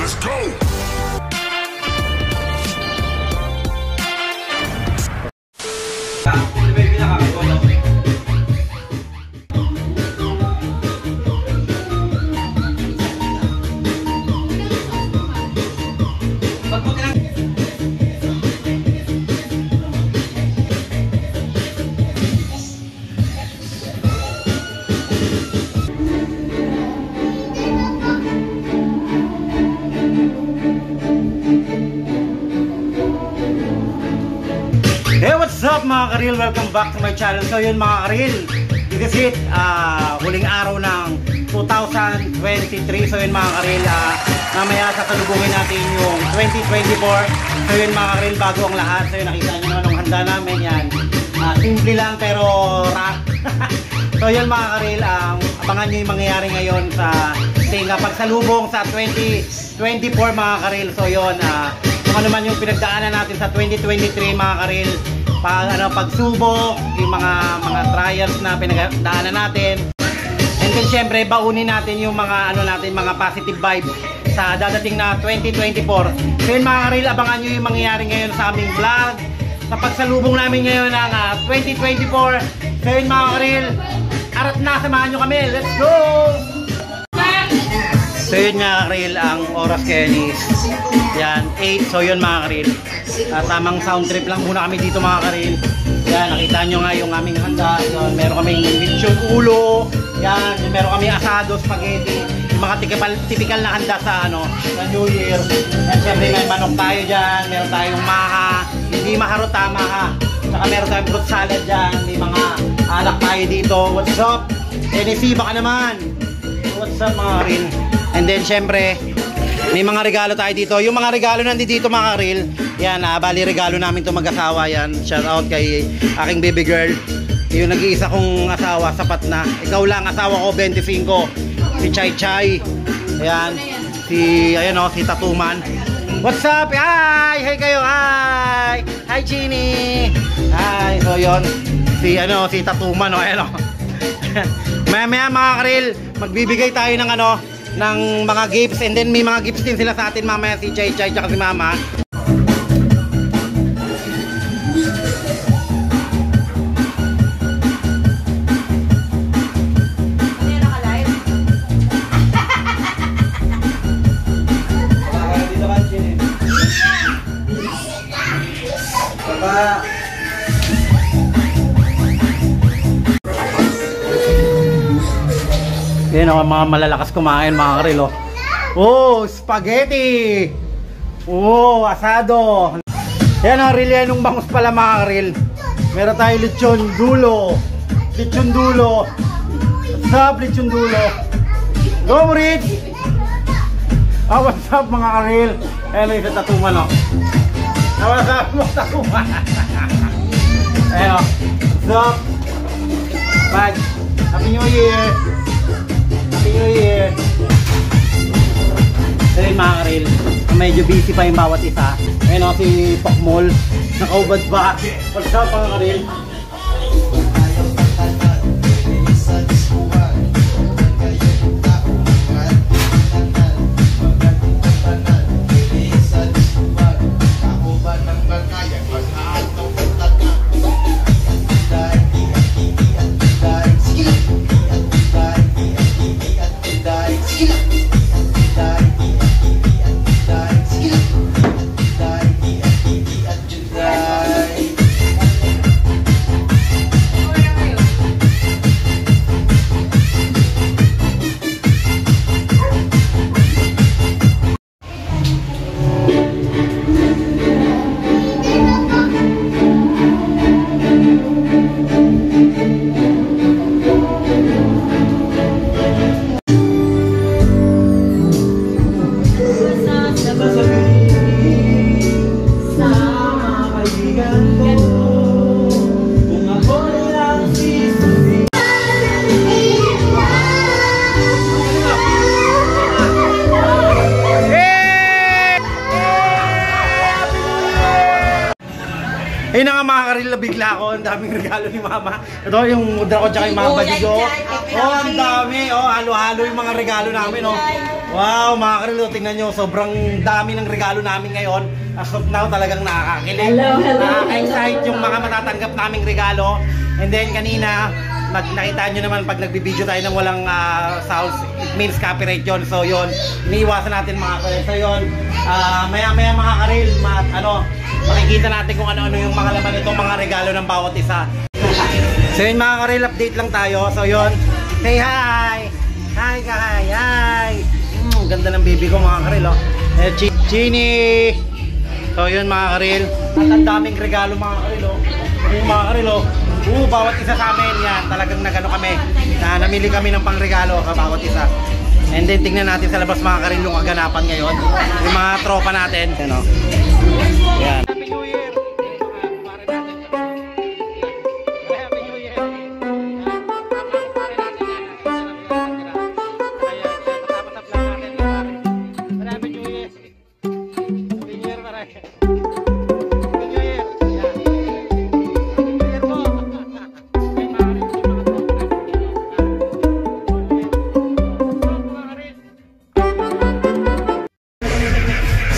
Let's go! Hey, what's up mga karil? Welcome back to my channel. So yun mga karil, this is it, huling araw ng 2023. So yun mga karil, mamaya sasalubungin natin yung 2024. So yun mga karil, bago ang lahat. So yun, nakita nyo naman ang handa namin yan. Simple lang pero rock. So yun mga karil, abangan nyo yung mangyayari ngayon sa tinga pagsalubong sa 2024 mga karil. So yun, kung ano man yung pinagdaanan natin sa 2023 mga karil, pagsubok, yung mga trials na pinagdaanan natin. And then syempre baunin natin yung mga mga positive vibes sa dadating na 2024. So yun mga karil, abangan nyo yung mangyayari ngayon sa aming vlog sa pagsalubong namin ngayon ng 2024. So yun mga karil, arat na, samahan nyo kami, let's go! So yun nga karil, ang oras ngayon is yan, 8. So yun mga karil, tamang sound trip lang muna kami dito mga karil. Yan, nakita nyo nga yung aming handa. Yan, meron kaming lechon ulo. Yan, meron kaming asado, spaghetti. Yung mga typical na handa sa New Year. Yan, syempre may manok tayo dyan. Meron tayong maha, hindi maharot, maha. Saka meron tayong fruit salad dyan. May mga alak tayo dito. What's up? Tennessee, baka naman. What's up mga karil? And then syempre may mga regalo tayo dito. Yung mga regalo nandito mga karil, yan, bali regalo namin to mag-asawa yan. Shout out kay aking baby girl. Yung nag-iisa kong asawa, sapat na. Ikaw lang, asawa ko 25. Si Chay Chay. Ayan, si Tatuman. What's up? Hi! Hi kayo! Hi! Hi Chini! Hi! So yun, si Tatuman, ayan o. Maya mga karil, magbibigay tayo ng ng mga gifts, and then may mga gifts din sila sa atin mamaya, si Chay Chay tsaka si Mama. Yan ang mga malalakas kumain mga karil. Oh, spaghetti. Oh, asado. Yan ang rilyanong bangus pala mga karil. Meron tayo lechon dulo. Lechon dulo. What's up, lechon dulo? Go Rich. What's up mga karil? Ayan yung sa Tatuman what's up mga Tatuman? Ayan what's up? Bye. Happy New Year. Happy New Year. So yun mga karil, medyo busy pa yung bawat isa. Ayun si Pokmol, nakaubad ba? What's up mga karil? Ayun na nga mga karil, bigla ako. Ang daming regalo ni Mama. Ito yung mudra ko tsaka yung mga badigo. Oh, ang dami. Oh, halo-halo yung mga regalo namin. Oh. Wow, mga karilo, tingnan nyo, sobrang dami ng regalo namin ngayon. As of now, talagang nakakakilig. Nakaka-excite yung mga matatanggap naming regalo. And then kanina, nakita nyo naman pag nagbibideo tayo ng walang sounds, it means copyright yun. So yun, iniiwasan natin mga karil. So yun, maya-maya mga karil, makikita natin kung ano-ano yung mga laman itong mga regalo ng bawat isa. So yun mga karil, update lang tayo. So yun, say hi! Hi guys! Hi! Ganda ng baby ko mga karil, oh. Chini! So yun mga karil, at ang daming regalo mga karil, oh. Yung mga karil, oh. Bawat isa sa amin yan, talagang nagano kami, namili kami ng pangregalo sa bawat isa. And then tingnan natin sa labas mga karil yung kaganapan ngayon, yung mga tropa natin. Yan, oh. Yan. Happy New Year!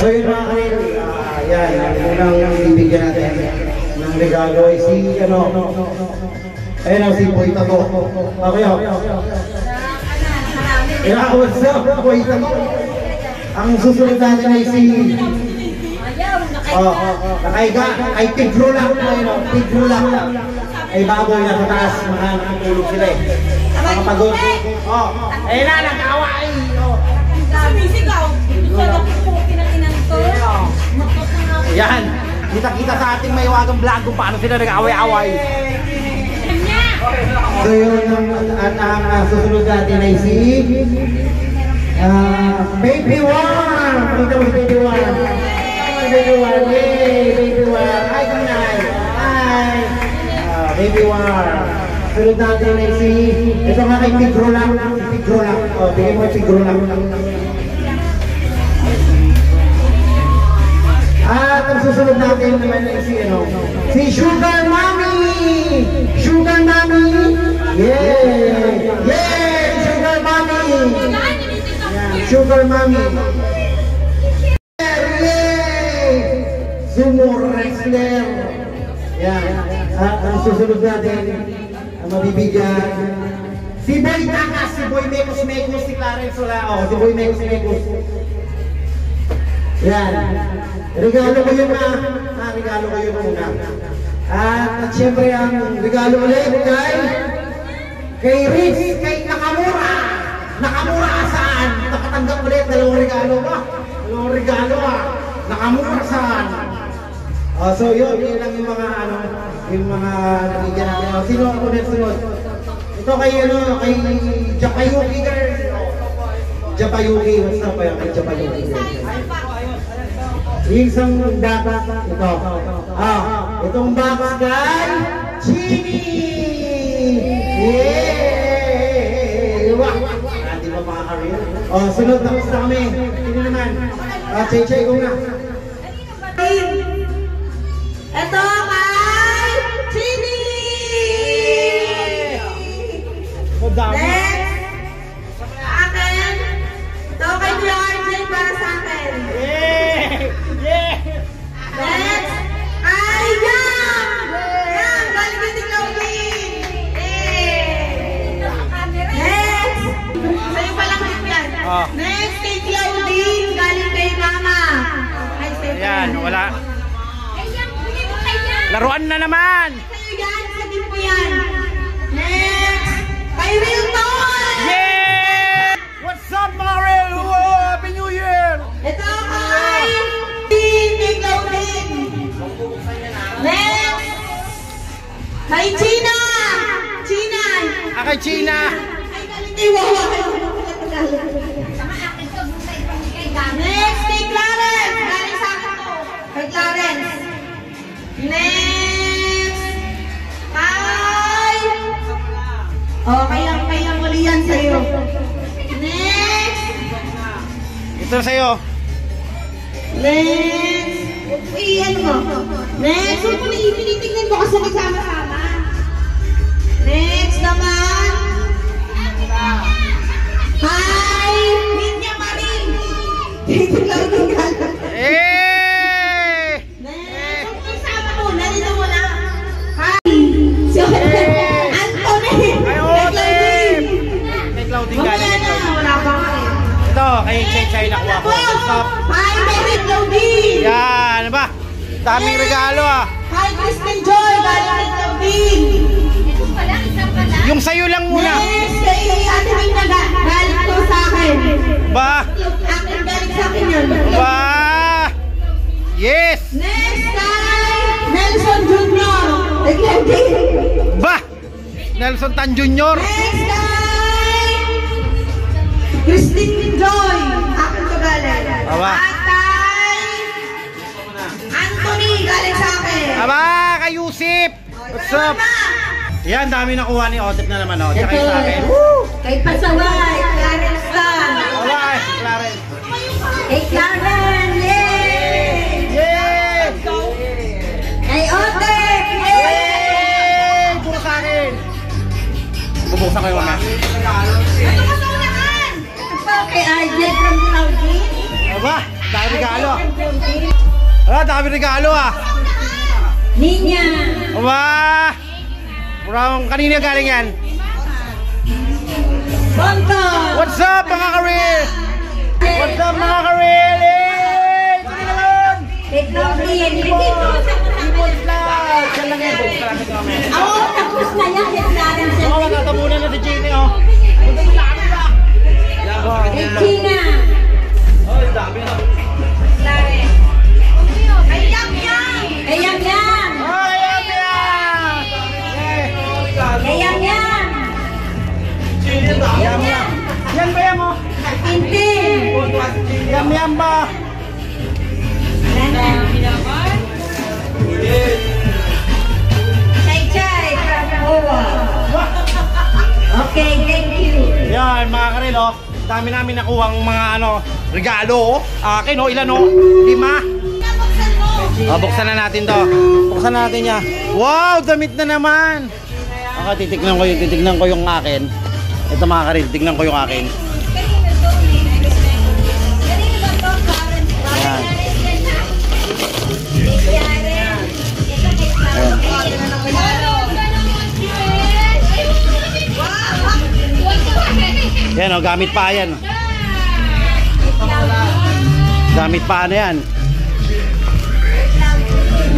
So yun mga karil, yan, unang bibigyan natin ng regalo ay si, ayun ang si Boy Tago. Okay, what's up, Boy Tago? Ang susunod natin ay si, nakaiga, ay Tigro lang, Tigro lang. Ay baboy na sa taas, nakatulog sila eh. Nakapagod. Ayun na, nag-away. Sumisigaw. Ito sa nakipukin ng inang to. Yan. Kita-kita sa ating mahiwagang vlog kung paano sila nag-away-away. So yun, at ang susunod natin ay si Baby War. Ito mo si Baby War. Baby War. Yay! Baby War. Hi, kanay. Hi. Baby War. Sunod natin ay si, ito nga kay Tigro lang. Tigro lang. Bigay mo Tigro lang. At ang susunod natin naman ay si Sugar Mommy! Sugar Mommy! Yeah! Yeah! Sugar Mommy! Sugar Mommy! Yeah! Sumo Wrestler! Yan. At ang susunod natin, ang mabibigyan, si Boy Takas, si Boy Mekos Mekos, si Clarence Solao, si Boy Mekos Mekos. Yan. Regalo ko yun regalo ko yun muna. At syempre ang regalo ulit kay Rich, kay Nakamura. Nakamura saan? Nakatanggap ulit, dalawang regalo ba? Dalawang regalo Nakamura saan? So yun lang yung mga yung mga nabigyan natin. Sino ako ulit sunod? Ito kay kay Japayuki girl. Japayuki, what's up ba kay Japayuki girl? Yung isang box, ito. Itong box kay Chini! Yeah! Hindi ba mga karil? Sunod tapos na kami. Sino naman? Chay-chay ko na. Ito kay Chini! Next! Sa akin. Ito kay RJ para sa akin. Next, ay Yang! Yang, galing yung tiglawin! Next! Sa'yo palang yan. Next, kay Claudine, galing kay Mama. Ayan, wala. Laruan na naman! Sa'yo yan, sabihin mo yan. Next, kay Real Toy! Yeah! What's up mga Real? Happy New Year! Ito kay Claudine! Next! Kay China! China! Kay China! Ay, galing kay Wawa! Next! Kay Clarence! Galing sa akin to! Kay Clarence! Next! Kaya muli yan sa'yo! Next! Ito sa'yo! Next! Ano mo? Next! Huwag mo na ipinitignan ko kasi kasama-sama. Next naman! Hi! Ninya Marie! Thank you, Claudine Galing. Eh! Next, kasama ko, narito mo na. Hi! So, Anthony! Kay Claudine galing. Wala pa kayo. Ito, kay Chay nakuha ko. Stop. Hi, Mary Claudine! Yan, ano ba? Daming regalo ah. Hi, Kristen Joy! Galing kay Claudine! Yung sayo lang muna. Next, kay Ate Ming galing ko sa akin. Ba? Akin galing sa akin yun. Ba? Yes! Next, kay Nelson Jr. Kay Claudine. Ba? Nelson Tan Jr. Next, kay Christine Joy. Akin to galing. Aba. At kay Anthony galing sa akin. Aba, kay Yusip. What's up? Yan, dami nakuha ni Otep na naman, oh. Tsaka yung sa akin. Kay Pasaway, Clarence Tan. Wala, Clarence. Kay Clarence, yay! Yay! Kay Otep, yay! Yay! Puro sa akin. Bubuksan ko yung mama. Ito ka sa unahan! Ito pa kay RJ from Claudine. Aba, dami regalo. Aba, dami regalo ah. Ninya. Aba! From kanina galing yan. Bonto. What's up mga kareel? What's up mga kareel? Hey! Tingnan! Kay Claudine. Ipon vlog! Saan lang yan? Buksan natin kami. Oo, tapos na yan. Kay Clarence. Oo, matatabunan na si Jenny oh. Kay Gina. Oh, dami na. Clarence. Kay Yang Yang. Kay Yang Yang. Oh, yan yan! Kay Yang Yang. Yam yam. Yan ba yan mo? Tintin. Yam yam ba? Chay Chay from Owa. Okay, thank you. Yan mga karel oh. Dami namin nakuha ng mga ano, regalo oh. Akin oh, ilan oh? 5. Buksan na natin to. Buksan na natin niya. Wow, damit na naman. Titignan ko yung akin. Ito mga karel, tignan ko yung akin. Ayan. Yan oh, gamit pa yan. Gamit pa ano yan.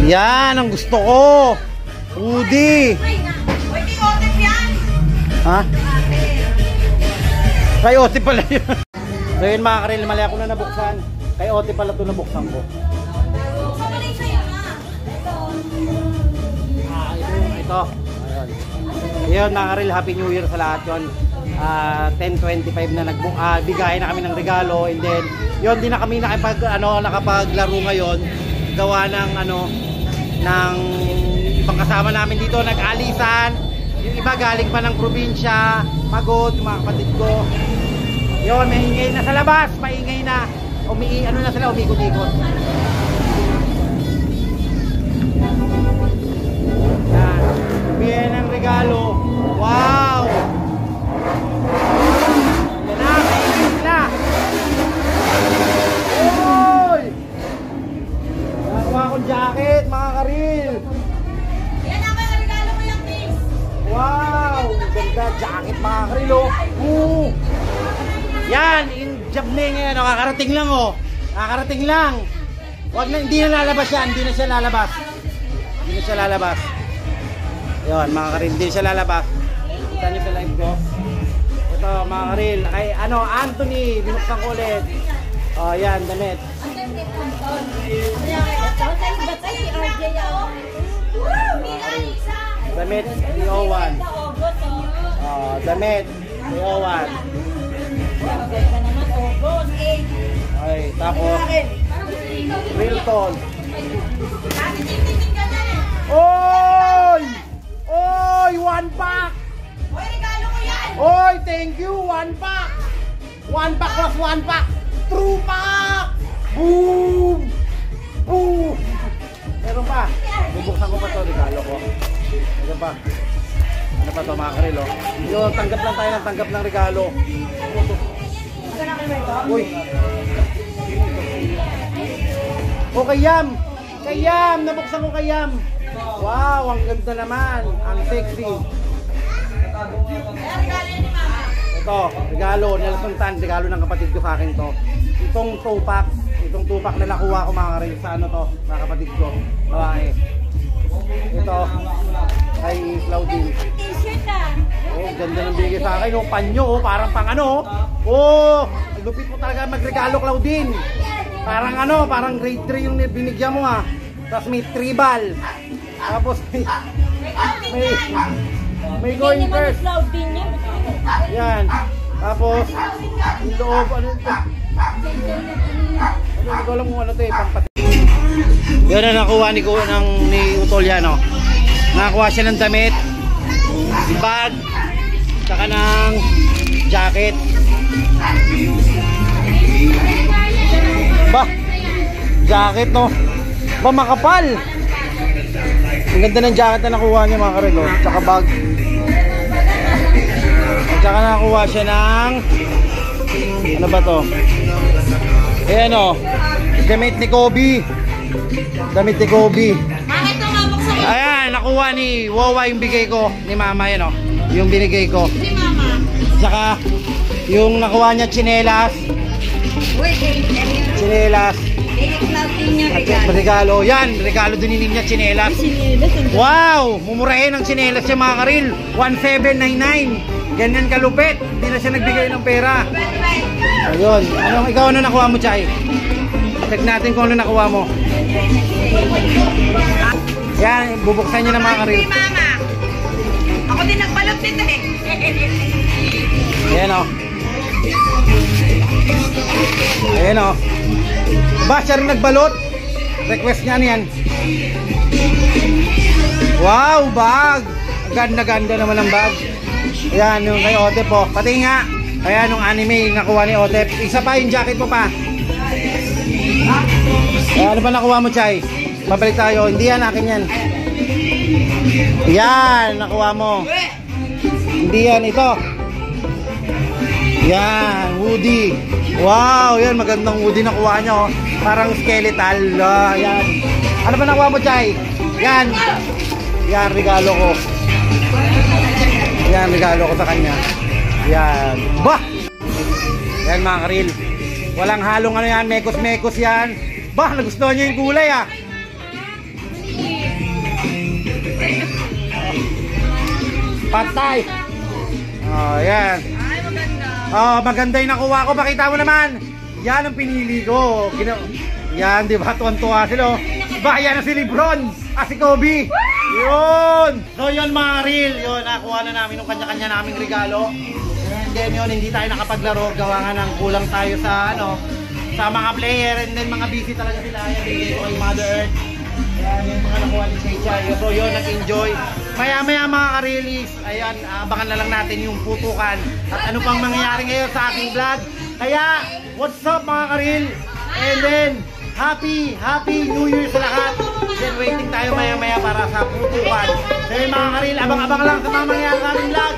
Yan ang gusto ko. Udi. Ha? Kay Oti pala yun. So yun mga karil, mali ako na nabuksan. Kay Oti pala ito nabuksan ko. Ito. Ayun. Ayun mga karil, Happy New Year sa lahat yun. 10:25 na bigay na kami ng regalo, and then yun, di na kami nakapaglaro ngayon gawa ng ng ibang kasama namin dito, nag-alisan. Yung iba galing pa ng probinsya, pagod, yung mga kapatid ko. Yun, maingay na sa labas, maingay na. Umikot-ikot. Yan, bigyan ng regalo. Wow! Yan na, maingay sila. Uy! Nakakuha akong jacket, mga karil. Wow! Ganda jacket mga karilo. Yan, yung job na ngayon, nakakarating lang oh. Nakakarating lang. Hindi na lalabas yan, hindi na siya lalabas. Yun, mga karil, hindi na siya lalabas. Kita nyo sa live ko. Ito, mga karil, kay Anthony, binuksan ko ulit. Oh, yan, damit. Damit, 301. Damit, 301. Ay, tapos Wilton. Oy! Oy, 1 pack! Oy, regalo ko yan! Oy, thank you, 1 pack! 1 pack plus 1 pack! True pack! Boom! Boom! Meron pa. Bubuksan ko pa to, regalo ko. Ano pa? Ano pa to mga karil oh? Yun, tanggap lang tayo ng regalo. Uy! O kay Yam. Kay Yam, nabuksan ko kay Yam. Wow, ang ganda naman. Ang sexy. Ito, regalo, Nelson Tan, regalo ng kapatid ko sa akin to. Itong tupak na nakuha ko mga rin sa ano to, sa kapatid ko. Babae. Ito, kay Claudine. Oh, ganda ng bigay sa akin. Oh, panyo, oh, parang pang ano. Oh, lupit mo talaga magregalo, Claudine. Parang ano, parang grade 3 yung binigyan mo ha. Tapos may tribal. Tapos may going first. Yan. Tapos yung loob, ano ito? Hindi ko alam kung ano ito eh, pangpati. Yan na nakuha ni Utol yan, oh. Nakakuha siya ng damit, bag, saka ng jacket. Ba, jacket no. Ba, makapal. Ang ganda ng jacket na nakuha niya mga karel, oh. Tsaka bag. At saka nakakuha siya ng ano ba to? Ayan o, damit ni Kobe. Damit ni Kobe. Ayan, nakuha ni Wawa yung bigay ko ni Mama, yan o, yung binigay ko. Tsaka yung nakuha niya tsinelas. Tsinelas. At regalo, yan, regalo din niya tsinelas. Wow, mumurahin ang tsinelas siya mga karil. 1799. Ganyan kalupit. Hindi na siya nagbigay ng pera. Ayun, ikaw ano nakuha mo, Chay? Check natin kung ano nakuha mo. Yan, bubuksan niya ng mga karil. Mama, ako din nagbalot dito eh. Ayan o. Ayan o. Ba, siya rin nagbalot. Request niya niyan. Wow, bag. Ganda-ganda naman ang bag. Ayan, yung kay Otep po. Pati nga, ayan yung anime nakuha ni Otep. Isa pa yung jacket mo pa. Ano ba nakuha mo, Chay? Pabalik tayo. Hindi yan, akin yan. Yan, nakuha mo. Hindi yan, ito. Yan, Woody. Wow, yan, magandang Woody nakuha nyo. Parang skeletal. Yan. Ano ba nakuha mo, Chay? Yan. Yan, regalo ko. Yan, regalo ko sa kanya. Yan. Bah! Yan mga karil. Walang halong ano yan, mekos-mekos yan. Bah, nagustuhan niya yung kulay ah. Patay. Oh, yan. Oh, maganda yung nakuha ko. Pakita mo naman. Yan ang pinili ko. Yan, di ba? Tuwan-tuwa sila. Bah, yan ang si Lebron. Si Kobe. Yun. So yun mga reel, yun, nakuha na namin yung kanya-kanya naming regalo. And then yun, hindi tayo nakapaglaro, gawa nga ng kulang tayo sa ano, sa mga player, and then mga busy talaga sila. Yan, bigay ko kay Mother Earth. Yan, yung mga nakuha ni Checha. So yun, nag-enjoy. Maya-maya mga ka-reelies, ayan, abangan na lang natin yung putukan at ano pang mangyayari ngayon sa ating vlog. Kaya, what's up mga ka-reel? And then, Happy New Year sa lahat. Then waiting tayo maya-maya para sa putukan. So yun mga karil, abang-abang lang sa mga mangyayari sa ating vlog.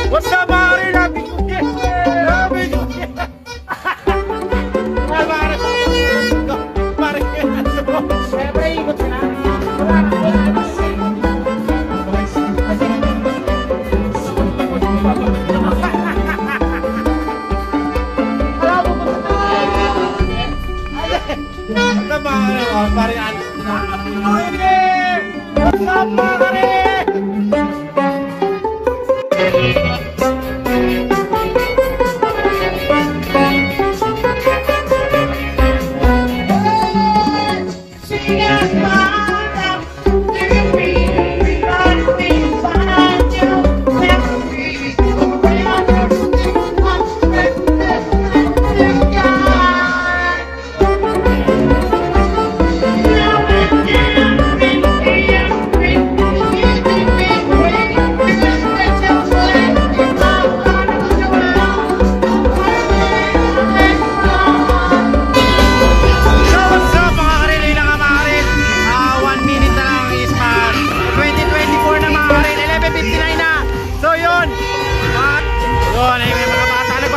What's up, Mari? Happy New Year! Happy New Year! Mari, siyempre, ikot sila. Ito mga parihan. What's up mga karin?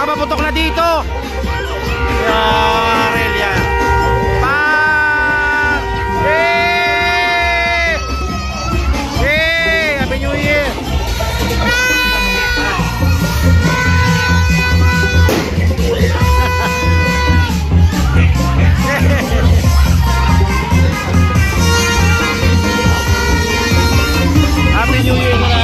Papaputok na dito. Yarel yan. Happy New Year. Happy New Year mga.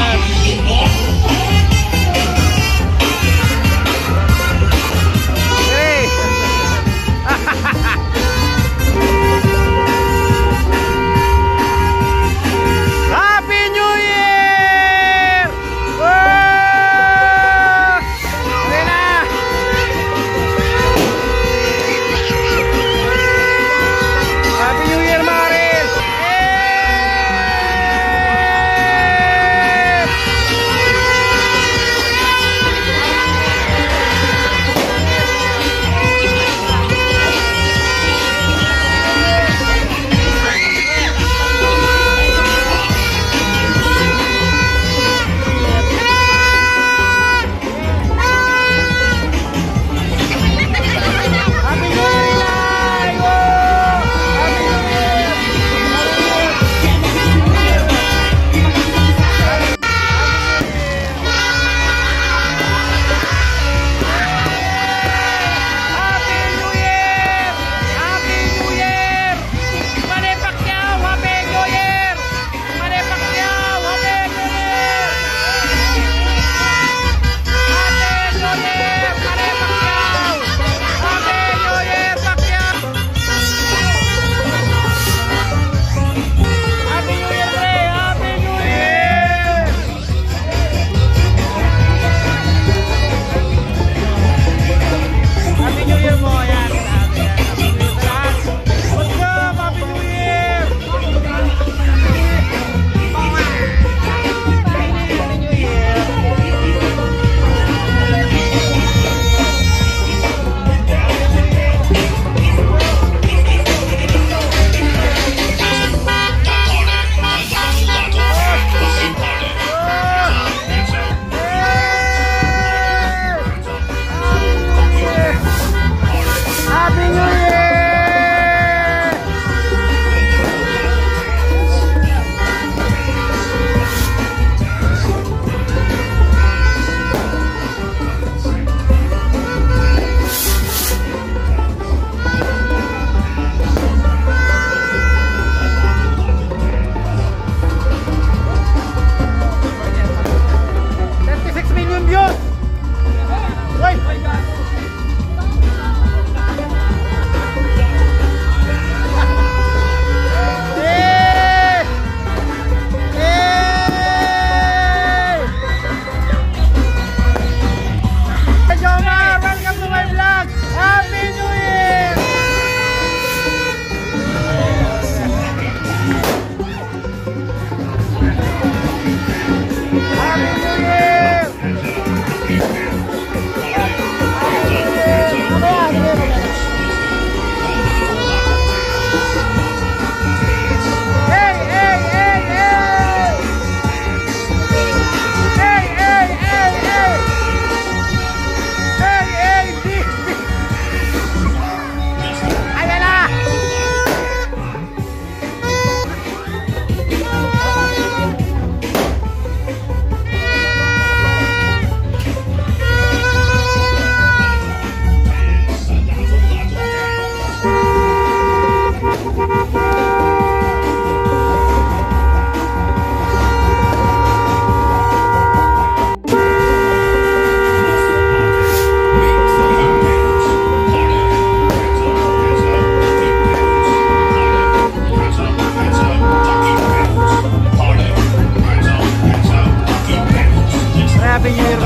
Happy New Year